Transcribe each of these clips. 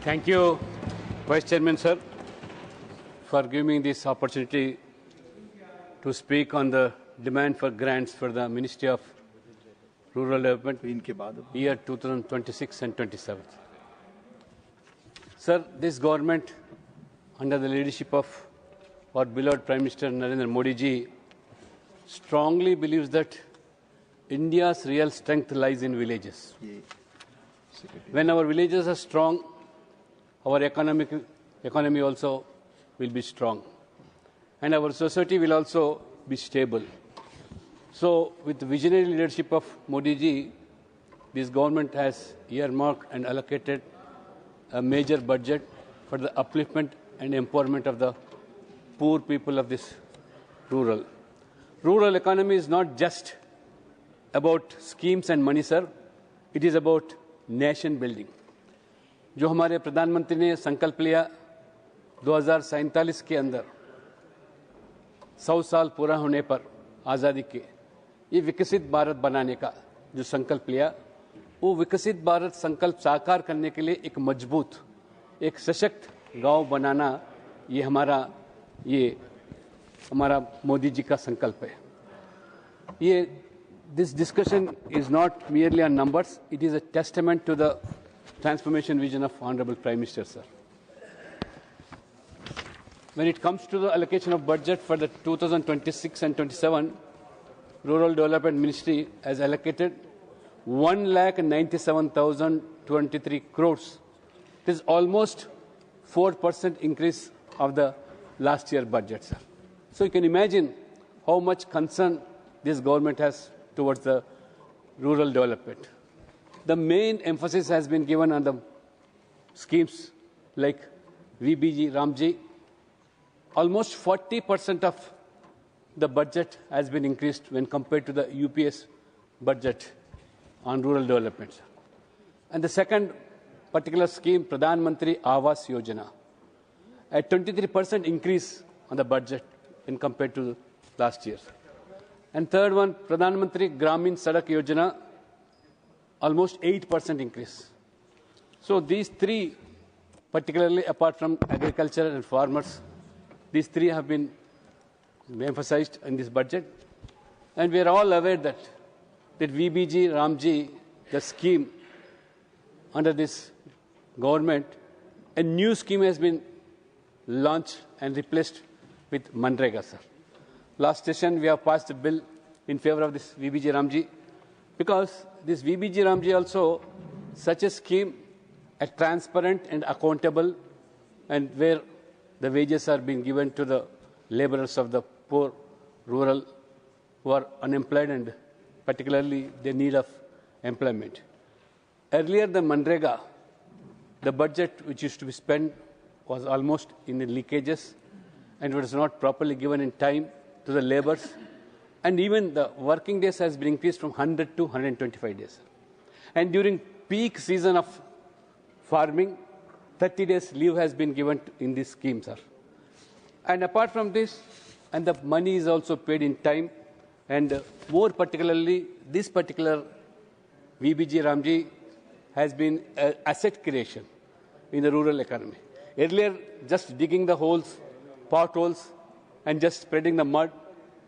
Thank you, Vice Chairman, sir, for giving me this opportunity to speak on the demand for grants for the Ministry of Rural Development year 2026 and 27. Sir, this government, under the leadership of our beloved Prime Minister Narendra Modi ji, strongly believes that India's real strength lies in villages. When our villages are strong, our economy also will be strong, and our society will also be stable. So, with the visionary leadership of Modi ji, this government has earmarked and allocated a major budget for the upliftment and empowerment of the poor people of this rural. Rural economy is not just about schemes and money, sir. It is about nation building. जो हमारे प्रधानमंत्री ने संकल्प लिया 2047 के अंदर 100 साल पूरा होने पर आज़ादी के ये विकसित भारत बनाने का जो संकल्प लिया, वो विकसित भारत संकल्प साकार करने के लिए एक मजबूत, एक सशक्त गांव बनाना ये हमारा मोदी जी का संकल्प है. This discussion is not merely on numbers, it is a testament to the transformation vision of Honorable Prime Minister, sir. When it comes to the allocation of budget for the 2026 and 27, Rural Development Ministry has allocated 1,97,223 crores. This is almost 4% increase of the last year budget, sir. So you can imagine how much concern this government has towards the rural development. The main emphasis has been given on the schemes like VBG, Ramji. Almost 40% of the budget has been increased when compared to the UPS budget on rural development. And the second particular scheme, Pradhan Mantri Awas Yojana, a 23% increase on the budget when compared to last year. And third one, Pradhan Mantri Gramin Sadak Yojana, almost 8% increase. So these three, particularly apart from agriculture and farmers, these three have been emphasized in this budget. And we are all aware that VBG, Ramji, the scheme under this government, a new scheme has been launched and replaced with Manrega, sir. Last session, we have passed a bill in favor of this VBG Ramji because this VBG Ramji also such a scheme, a transparent and accountable, and where the wages are being given to the laborers of the poor rural who are unemployed and particularly the need of employment. Earlier, the Manrega, the budget which used to be spent was almost in the leakages and was not properly given in time to the laborers, and even the working days has been increased from 100 to 125 days. And during peak season of farming, 30 days leave has been given in this scheme, sir. And apart from this, and the money is also paid in time, and more particularly, this particular VBG Ramji has been asset creation in the rural economy. Earlier, just digging the holes, potholes, and just spreading the mud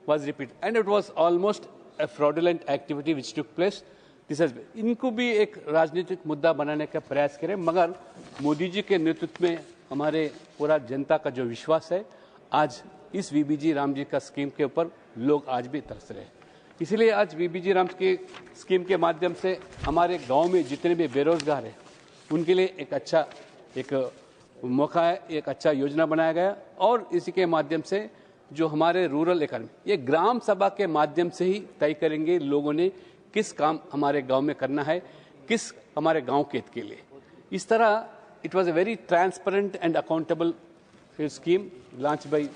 was repeated. And it was almost a fraudulent activity which took place. This has been. इनको भी एक राजनीतिक मुद्दा बनाने का प्रयास करें, मगर मोदी जी के नेतृत्व में हमारे पूरा जनता का जो विश्वास है, आज इस VBG रामजी का स्कीम के ऊपर लोग आज भी तरस रहे हैं. इसलिए आज VBG राम की स्कीम के माध्यम से हमारे गांव में जितने भी बेरोजगार हैं, उनके लिए एक अच्छा मौका है, एक अच्छा योजना बनाया गया. और इसी के माध्यम से जो हमारे रूरल इकोनॉमी, ये ग्राम सभा के माध्यम से ही तय करेंगे लोगों ने किस काम हमारे गांव में करना है, किस हमारे गांव के हित के लिए. इस तरह it was a very transparent and accountable scheme launched by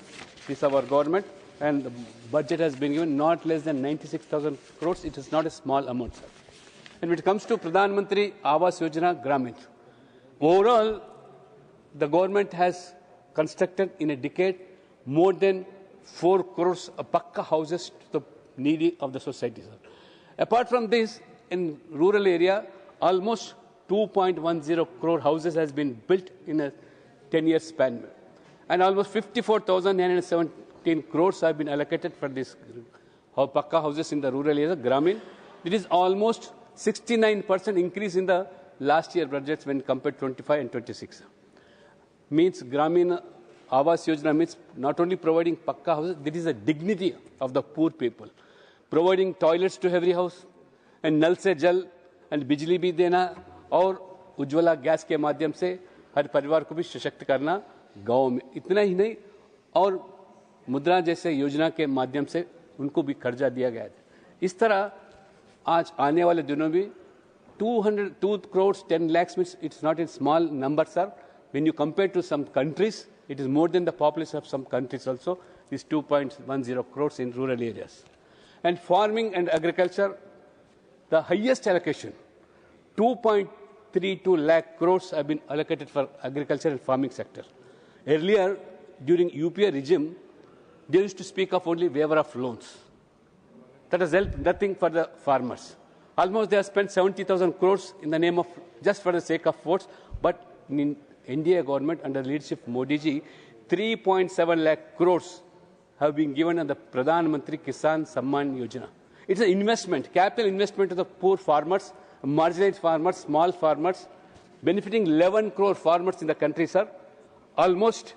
this our government, and the budget has been given not less than 96,000 crores. It is not a small amount, sir. And when it comes to Pradhan Mantri Awas Yojana Gramin, overall, the government has constructed in a decade more than 4 crores of pakka houses to the needy of the society, sir. Apart from this, in rural area, almost 2.10 crore houses has been built in a 10-year span. And almost 54,917 crores have been allocated for this Pakka houses in the rural areas, Gramin. It is almost 69% increase in the last year budgets when compared to 25 and 26. Means Gramin Awas Yojana means not only providing Pakka houses, this is a dignity of the poor people. Providing toilets to every house and Nal Se Jal and Bijli bhi dena और Ujjwala gas के माध्यम से हर परिवार को भी सशक्त करना गांव में. इतना ही नहीं और मुद्रा जैसे योजना के माध्यम से उनको भी कर्जा दिया गया है. इस तरह आज आने वाले दिनों में 2 crores 10 lakhs means it's not a small number, sir. When you compare to some countries, it is more than the population of some countries also. Is 2.10 crores in rural areas. And farming and agriculture, the highest allocation, 2.32 lakh crores have been allocated for agriculture and farming sector. Earlier, during UPA regime, they used to speak of only waiver of loans. That has helped nothing for the farmers. Almost they have spent 70,000 crores in the name of, just for the sake of votes, but in India government under the leadership of Modi ji, 3.7 lakh crores have been given on the Pradhan Mantri Kisan Samman Yojana. It's an investment, capital investment to the poor farmers, marginalized farmers, small farmers, benefiting 11 crore farmers in the country, sir. Almost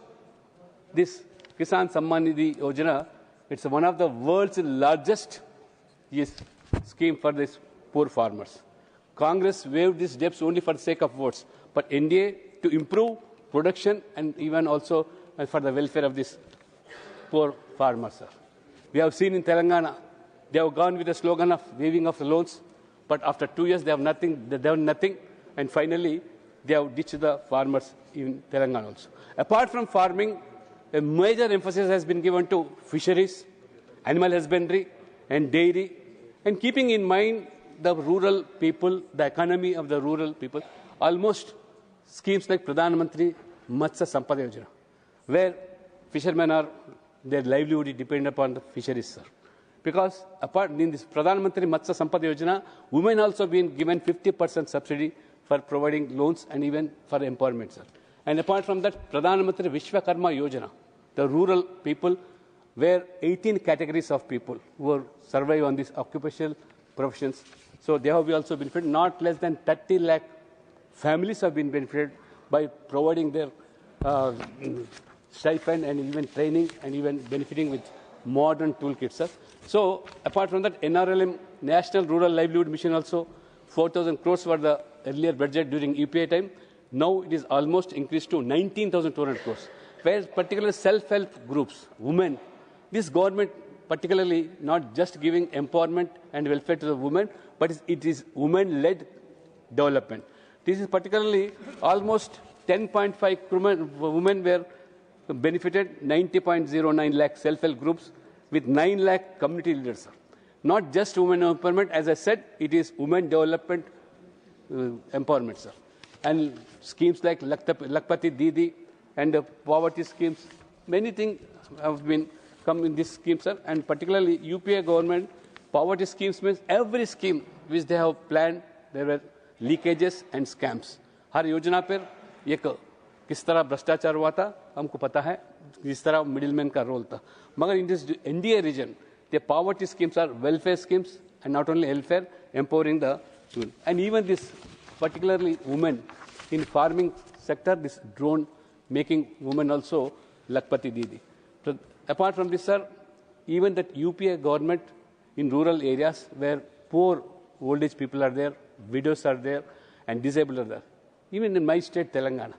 this Kisan Samman Nidhi Yojana, it's one of the world's largest scheme for these poor farmers. Congress waived these debts only for the sake of votes, but NDA to improve production and even also for the welfare of these poor farmers, sir. We have seen in Telangana, they have gone with the slogan of waiving of the loans, but after 2 years they have done nothing, and finally they have ditched the farmers in Telangana also. Apart from farming, a major emphasis has been given to fisheries, animal husbandry, and dairy, and keeping in mind the rural people, the economy of the rural people, almost schemes like Pradhan Mantri Matsya Sampada Yojana, where fishermen are, their livelihood is dependent upon the fisheries, sir. Because apart in this Pradhan Mantri Matsya Sampada Yojana, women also been given 50% subsidy for providing loans and even for empowerment, sir. And apart from that, Pradhan Mantri Vishwakarma Yojana, the rural people, where 18 categories of people who survive on these occupational professions. So they have also benefited. Not less than 30 lakh families have been benefited by providing their stipend and even training and even benefiting with modern toolkits, sir. So apart from that, NRLM, National Rural Livelihood Mission also, 4,000 crores for the earlier budget during UPA time. Now it is almost increased to 19,200 crores. Where particularly self-help groups, women, this government particularly not just giving empowerment and welfare to the women, but it is women-led development. This is particularly almost 10.5 women were benefited, 90.09 lakh self-help groups with 9 lakh community leaders. Not just women empowerment, as I said, it is women development empowerment, sir. And schemes like Lakpati Didi and poverty schemes, many things have been come in this scheme, sir. And particularly UPA government, poverty schemes means every scheme which they have planned, there were leakages and scams. हर योजना पर एक किस तरह भ्रष्टाचार हुआ था हमको पता है, किस तरह मिडिलमैन का रोल था. मगर in this NDA region, the poverty schemes are welfare schemes and not only welfare, empowering the children. And even this, particularly women in farming sector, this drone making women also Lakpati Didi. So apart from this, sir, even that UPA government in rural areas where poor old age people are there, widows are there, and disabled are there. Even in my state, Telangana,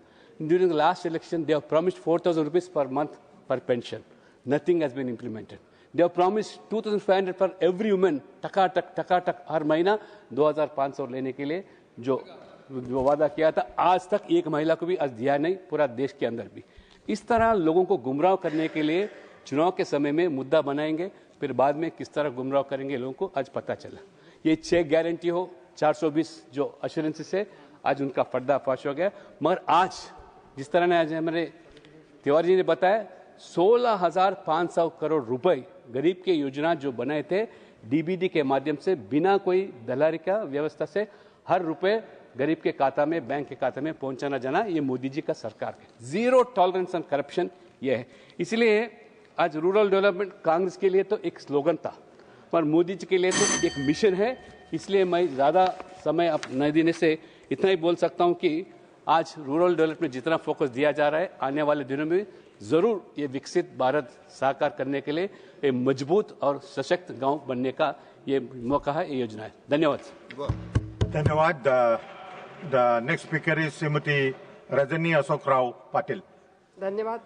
during the last election, they have promised 4,000 rupees per month for pension. Nothing has been implemented. They have promised 2,500 for every woman, टका टक हर महीना 2,500 लेने के लिए जो वादा किया था, आज तक एक महिला को भी आज दिया नहीं, पूरा देश के अंदर भी. इस तरह लोगों को गुमराह करने के लिए चुनाव के समय में मुद्दा बनाएंगे, फिर बाद में किस तरह गुमराह करेंगे लोगों को आज पता चला. ये 6 गारंटी हो, 420 जो अश्योरेंस से आज उनका पर्दाफाश हो गया. मगर आज जिस तरह ने आज हमारे तिवारी जी ने बताया, 16,500 करोड़ रुपए गरीब के योजना जो बनाए थे डीबीडी के माध्यम से बिना कोई दलाली का व्यवस्था से हर रुपए गरीब के खाता में, बैंक के खाते में पहुंचाना जाना, ये मोदी जी का सरकार है। जीरो टॉलरेंस ऑन करप्शन ये है। इसलिए आज रूरल डेवलपमेंट कांग्रेस के लिए तो एक स्लोगन था, पर मोदी जी के लिए तो एक मिशन है। इसलिए मैं ज़्यादा समय अब न देने से इतना ही बोल सकता हूं कि आज रूरल डेवलपमेंट में जितना फोकस दिया जा रहा है, आने वाले दिनों में जरूर ये विकसित भारत साकार करने के लिए एक मजबूत और सशक्त गांव बनने का ये मौका है, ये योजना है। धन्यवाद। धन्यवाद। The next speaker is Shrimati Rajni Ashok Rao Patil. धन्यवाद।